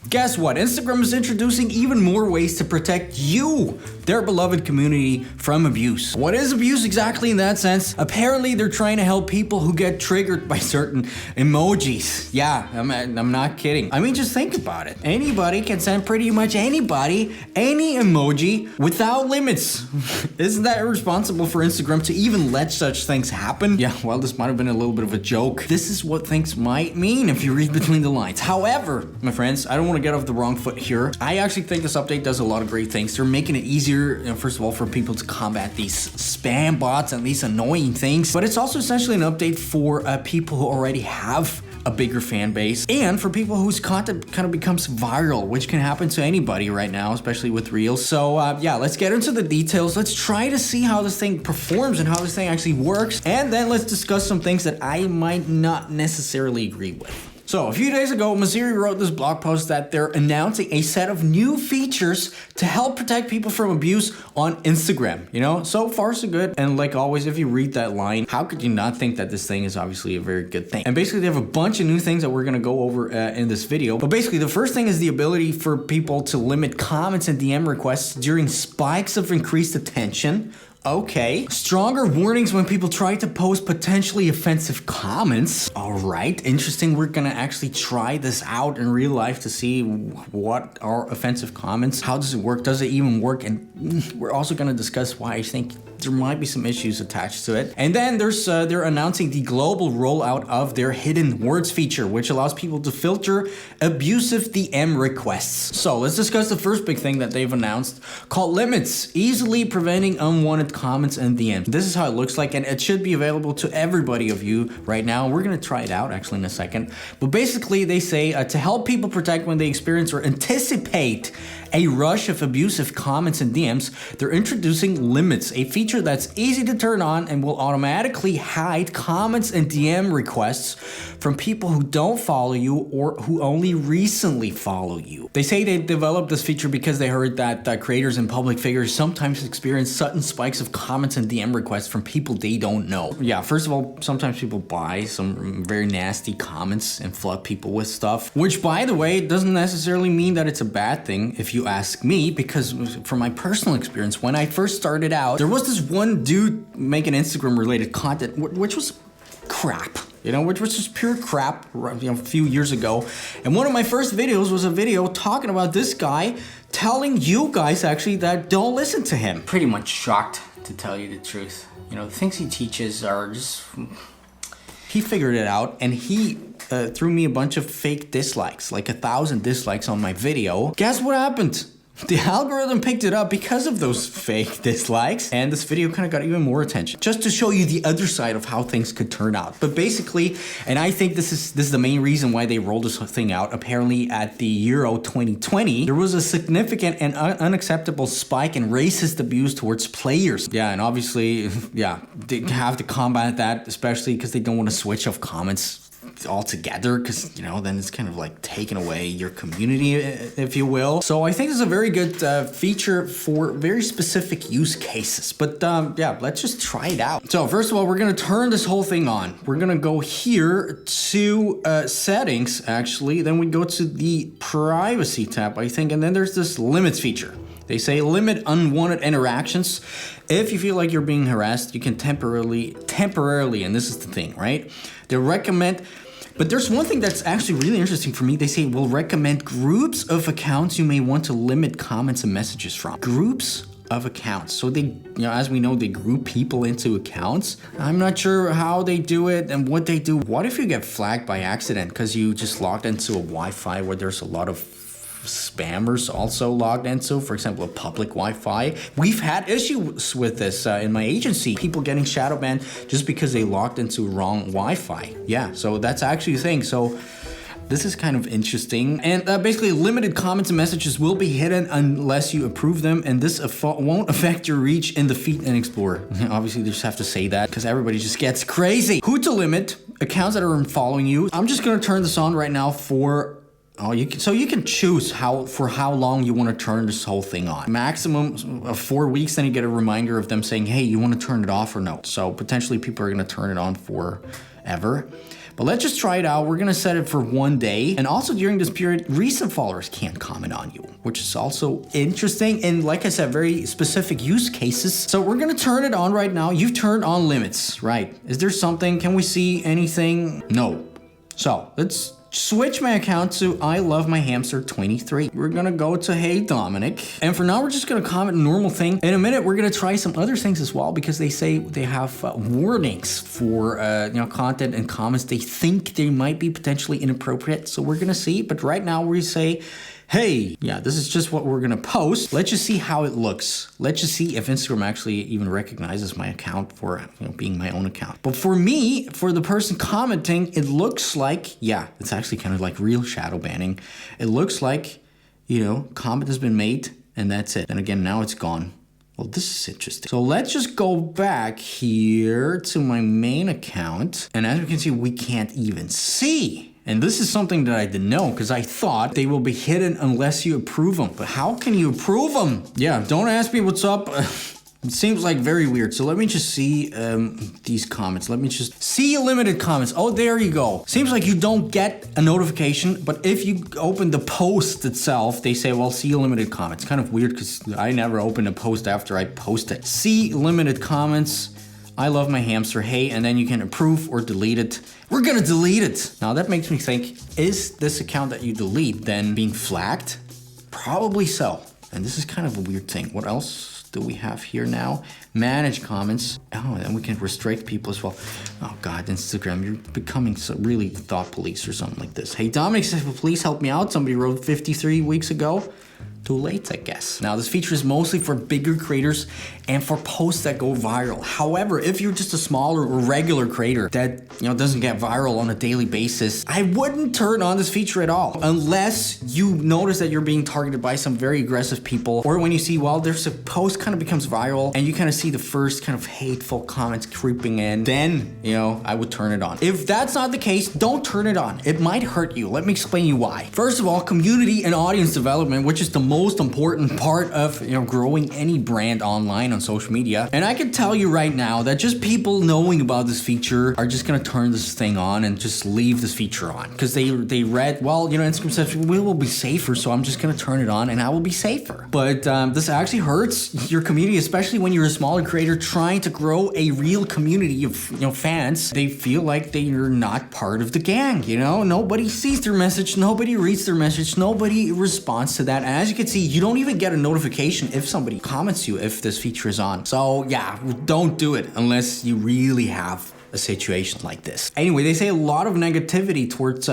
Guess what? Instagram is introducing even more ways to protect you, their beloved community, from abuse. What is abuse exactly in that sense? Apparently, they're trying to help people who get triggered by certain emojis. Yeah, I'm not kidding. I mean, just think about it. Anybody can send pretty much anybody any emoji without limits. Isn't that irresponsible for Instagram to even let such things happen? Yeah, well, this might have been a little bit of a joke. This is what things might mean if you read between the lines. However, my friends, I don't want to get off the wrong foot here. I actually think this update does a lot of great things. They're making it easier, first of all, for people to combat these spam bots and these annoying things. But it's also essentially an update for people who already have a bigger fan base, and for people whose content kind of becomes viral, which can happen to anybody right now, especially with Reels. So yeah, let's get into the details. Let's try to see how this thing performs and how this thing actually works, and then let's discuss some things that I might not necessarily agree with. So a few days ago, Maziri wrote this blog post that they're announcing a set of new features to help protect people from abuse on Instagram. You know, so far so good. And like always, if you read that line, how could you not think that this thing is obviously a very good thing? And basically, they have a bunch of new things that we're gonna go over in this video. But basically, the first thing is the ability for people to limit comments and DM requests during spikes of increased attention. Okay. Stronger warnings when people try to post potentially offensive comments. All right. Interesting. We're going to actually try this out in real life to see what are offensive comments. How does it work? Does it even work? And we're also going to discuss why I think there might be some issues attached to it. And then they're announcing the global rollout of their hidden words feature, which allows people to filter abusive DM requests. So let's discuss the first big thing that they've announced, called limits, easily preventing unwanted comments and DMs. This is how it looks like, and it should be available to everybody of you right now. We're gonna try it out actually in a second. But basically they say to help people protect when they experience or anticipate a rush of abusive comments and DMs, they're introducing limits, a feature that's easy to turn on and will automatically hide comments and DM requests from people who don't follow you or who only recently follow you. They say they developed this feature because they heard that creators and public figures sometimes experience sudden spikes of comments and DM requests from people they don't know. Yeah, first of all, sometimes people buy some very nasty comments and flood people with stuff, which by the way, doesn't necessarily mean that it's a bad thing if you ask me, because from my personal experience, when I first started out, there was this one dude making Instagram related content, which was crap. You know, which was just pure crap, you know, a few years ago. And one of my first videos was a video talking about this guy telling you guys actually that don't listen to him. Pretty much shocked, to tell you the truth. You know, the things he teaches are just... He figured it out, and he threw me a bunch of fake dislikes, like 1,000 dislikes on my video. Guess what happened? The algorithm picked it up because of those fake dislikes, and this video kind of got even more attention, just to show you the other side of how things could turn out. But basically, and I think this is the main reason why they rolled this thing out, apparently at the Euro 2020, there was a significant and unacceptable spike in racist abuse towards players. Yeah, and obviously, yeah, they have to combat that, especially because they don't want to switch off comments altogether, because you know, then it's kind of like taking away your community, if you will. So I think it's a very good feature for very specific use cases. But yeah, let's just try it out. So first of all, we're gonna turn this whole thing on. We're gonna go here to settings actually, then we go to the privacy tab, I think, and then there's this limits feature. They say limit unwanted interactions. If you feel like you're being harassed, you can temporarily, and this is the thing, right? They recommend, but there's one thing that's actually really interesting for me. They say we'll recommend groups of accounts you may want to limit comments and messages from. Groups of accounts. So they, you know, as we know, they group people into accounts. I'm not sure how they do it and what they do. What if you get flagged by accident because you just logged into a Wi-Fi where there's a lot of spammers also logged into, for example, a public Wi-Fi. We've had issues with this in my agency. People getting shadow banned just because they logged into wrong Wi-Fi. Yeah, so that's actually a thing. So this is kind of interesting. And basically, limited comments and messages will be hidden unless you approve them, and this won't affect your reach in the feed and Explorer. Obviously, they just have to say that because everybody just gets crazy. Who to limit? Accounts that are following you. I'm just gonna turn this on right now for... Oh, you can choose for how long you want to turn this whole thing on. Maximum of 4 weeks, then you get a reminder of them saying, hey, you want to turn it off or no? So potentially people are going to turn it on forever. But let's just try it out. We're gonna set it for 1 day. And also during this period, recent followers can't comment on you, which is also interesting. And like I said, very specific use cases. So we're gonna turn it on right now. You've turned on limits, right? Is there something? Can we see anything? No. So let's switch my account to I love my hamster 23. We're gonna go to heyDominik. And for now, we're just gonna comment a normal thing. In a minute, we're gonna try some other things as well because they say they have warnings for content and comments they think they might be potentially inappropriate. So we're gonna see. But right now we say, hey, yeah, this is just what we're gonna post. Let's just see how it looks. Let's just see if Instagram actually even recognizes my account for being my own account. But for me, for the person commenting, it looks like, yeah, it's actually kind of like real shadow banning. It looks like, comment has been made and that's it. And again, now it's gone. Well, this is interesting. So let's just go back here to my main account. And as we can see, we can't even see. And this is something that I didn't know because I thought they will be hidden unless you approve them. But how can you approve them? Yeah, don't ask me what's up. It seems like very weird. So let me just see these comments. Let me just see limited comments. Oh, there you go. Seems like you don't get a notification, but if you open the post itself, they say, well, see limited comments. Kind of weird because I never open a post after I post it. See limited comments. I love my hamster, hey, and then you can approve or delete it. We're gonna delete it. Now that makes me think, is this account that you delete then being flagged? Probably so. And this is kind of a weird thing. What else do we have here now? Manage comments. Oh, and we can restrict people as well. Oh God, Instagram, you're becoming really the thought police or something like this. Hey, Dominic says, please help me out. Somebody wrote 53 weeks ago. Too late, I guess. Now, this feature is mostly for bigger creators and for posts that go viral. However, if you're just a smaller or regular creator that doesn't get viral on a daily basis, I wouldn't turn on this feature at all unless you notice that you're being targeted by some very aggressive people, or when you see, well, there's a post kind of becomes viral and you kind of see the first kind of hateful comments creeping in, then, I would turn it on. If that's not the case, don't turn it on. It might hurt you. Let me explain you why. First of all, community and audience development, which is the most important part of growing any brand online on social media. And I can tell you right now that just people knowing about this feature are just gonna turn this thing on and just leave this feature on because they read, well, Instagram says we will be safer, so I'm just gonna turn it on and I will be safer. But this actually hurts your community, especially when you're a smaller creator trying to grow a real community of fans. They feel like they're not part of the gang. Nobody sees their message, nobody reads their message, nobody responds to that. And as you can see, you don't even get a notification if somebody comments you if this feature is on. So yeah, don't do it unless you really have a situation like this. Anyway, they say a lot of negativity towards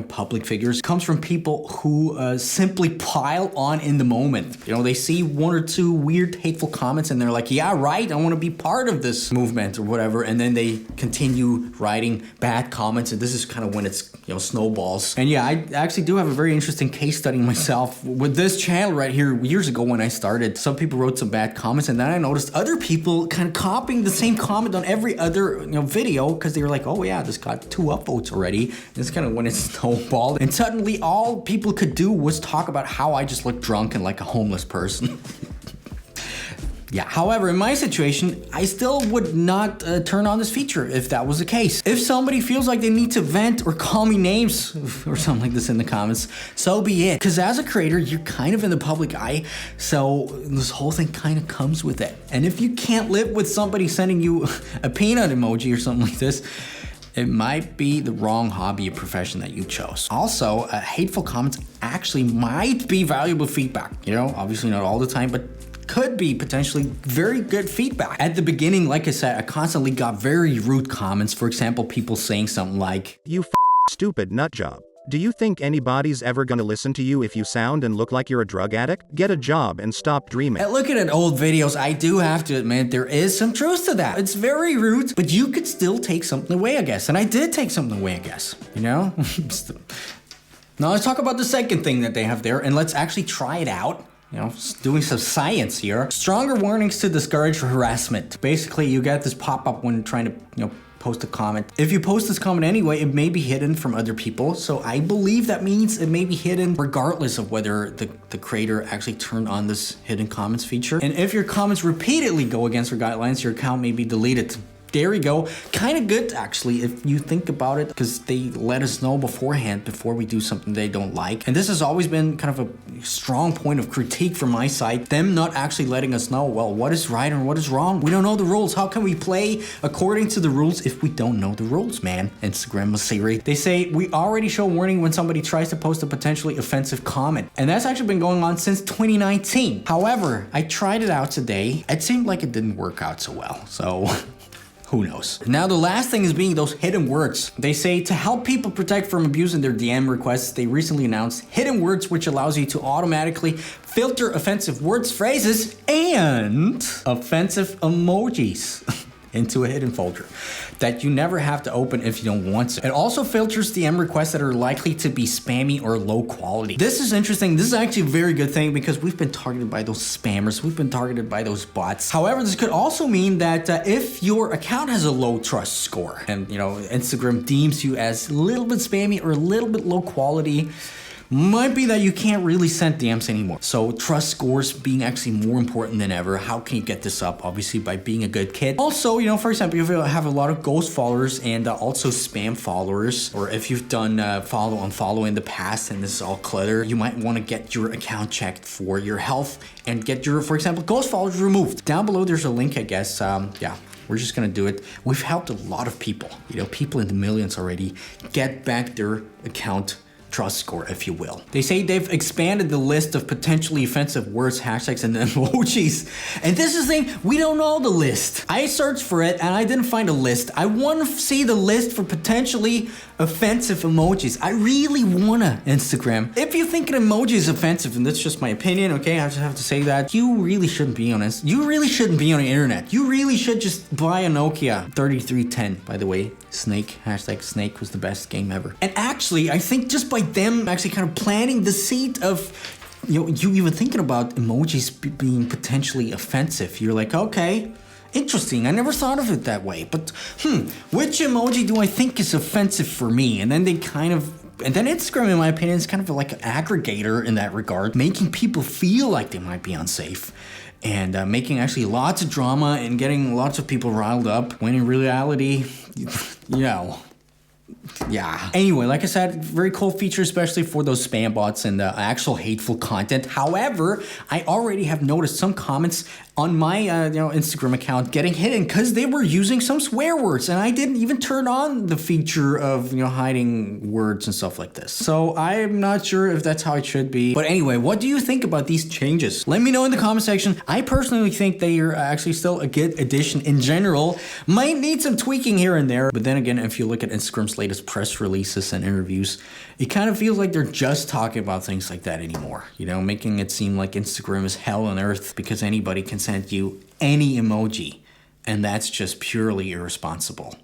public figures comes from people who simply pile on in the moment. They see one or two weird hateful comments and they're like, yeah, right, I want to be part of this movement or whatever, and then they continue writing bad comments, and this is kind of when it's snowballs. And yeah, I actually do have a very interesting case study myself with this channel right here. Years ago when I started, some people wrote some bad comments, and then I noticed other people kind of copying the same comment on every other video because they were like, oh yeah, this got 2 upvotes already. It's kind of when it snowballed, and suddenly all people could do was talk about how I just look drunk and like a homeless person. Yeah, however, in my situation, I still would not turn on this feature if that was the case. If somebody feels like they need to vent or call me names or something like this in the comments, so be it. Because as a creator, you're kind of in the public eye, so this whole thing kind of comes with it. And if you can't live with somebody sending you a peanut emoji or something like this, it might be the wrong hobby or profession that you chose. Also, hateful comments actually might be valuable feedback. Obviously not all the time, but could be potentially very good feedback. At the beginning, like I said, I constantly got very rude comments. For example, people saying something like, you stupid nut job. Do you think anybody's ever gonna listen to you if you sound and look like you're a drug addict? Get a job and stop dreaming. Looking at old videos, I do have to admit there is some truth to that. It's very rude, but you could still take something away, I guess. And I did take something away, I guess. Now let's talk about the second thing that they have there, and let's actually try it out. Doing some science here. Stronger warnings to discourage harassment. Basically, you get this pop-up when trying to, post a comment. If you post this comment anyway, it may be hidden from other people. So I believe that means it may be hidden regardless of whether the creator actually turned on this hidden comments feature. And if your comments repeatedly go against your guidelines, your account may be deleted. there you go. Kind of good, actually, if you think about it, because they let us know beforehand before we do something they don't like. And this has always been kind of a strong point of critique from my side. Them not actually letting us know, well, what is right and what is wrong. We don't know the rules. How can we play according to the rules if we don't know the rules, man? Instagram Masiri. They say, we already show warning when somebody tries to post a potentially offensive comment. And that's actually been going on since 2019. However, I tried it out today. It seemed like it didn't work out so well. So... who knows? Now, the last thing is being those hidden words. They say to help people protect from abuse in their DM requests, they recently announced hidden words, which allows you to automatically filter offensive words, phrases, and offensive emojis into a hidden folder that you never have to open if you don't want to. It also filters DM requests that are likely to be spammy or low quality. This is interesting. This is actually a very good thing because we've been targeted by those spammers. We've been targeted by those bots. However, this could also mean that if your account has a low trust score and, you know, Instagram deems you as a little bit spammy or a little bit low quality, might be that you can't really send DMs anymore. So trust scores being actually more important than ever. How can you get this up? Obviously by being a good kid. Also, you know, for example, if you have a lot of ghost followers and also spam followers, or if you've done follow and follow in the past and this is all clutter, you might want to get your account checked for your health and get your, for example, ghost followers removed. Down below, there's a link, I guess. Yeah. We're just gonna do it. We've helped a lot of people, you know, people in the millions already, get back their account trust score, if you will. They say they've expanded the list of potentially offensive words, hashtags, and emojis. And this is the thing, we don't know the list. I searched for it and I didn't find a list. I want to see the list for potentially offensive emojis. I really wanna, Instagram. If you think an emoji is offensive, and that's just my opinion, okay, I just have to say that, you really shouldn't be on this. You really shouldn't be on the internet. You really should just buy a Nokia 3310, by the way. Snake, hashtag Snake was the best game ever. And actually, I think just by them actually kind of planting the seed of, you know, you even thinking about emojis being potentially offensive, you're like, okay, interesting, I never thought of it that way, but which emoji do I think is offensive for me? And then they kind of, and then Instagram, in my opinion, is kind of like an aggregator in that regard, making people feel like they might be unsafe. And making actually lots of drama and getting lots of people riled up, when in reality, you know, yeah. Anyway, like I said, very cool feature, especially for those spam bots and the actual hateful content. However, I already have noticed some comments on my Instagram account getting hidden because they were using some swear words, and I didn't even turn on the feature of, you know, hiding words and stuff like this. So I'm not sure if that's how it should be. But anyway, what do you think about these changes? Let me know in the comment section. I personally think they are actually still a good addition in general. Might need some tweaking here and there. But then again, if you look at Instagram's latest press releases and interviews, it kind of feels like they're just talking about things like that anymore. You know, making it seem like Instagram is hell on earth because anybody can send you any emoji. And that's just purely irresponsible.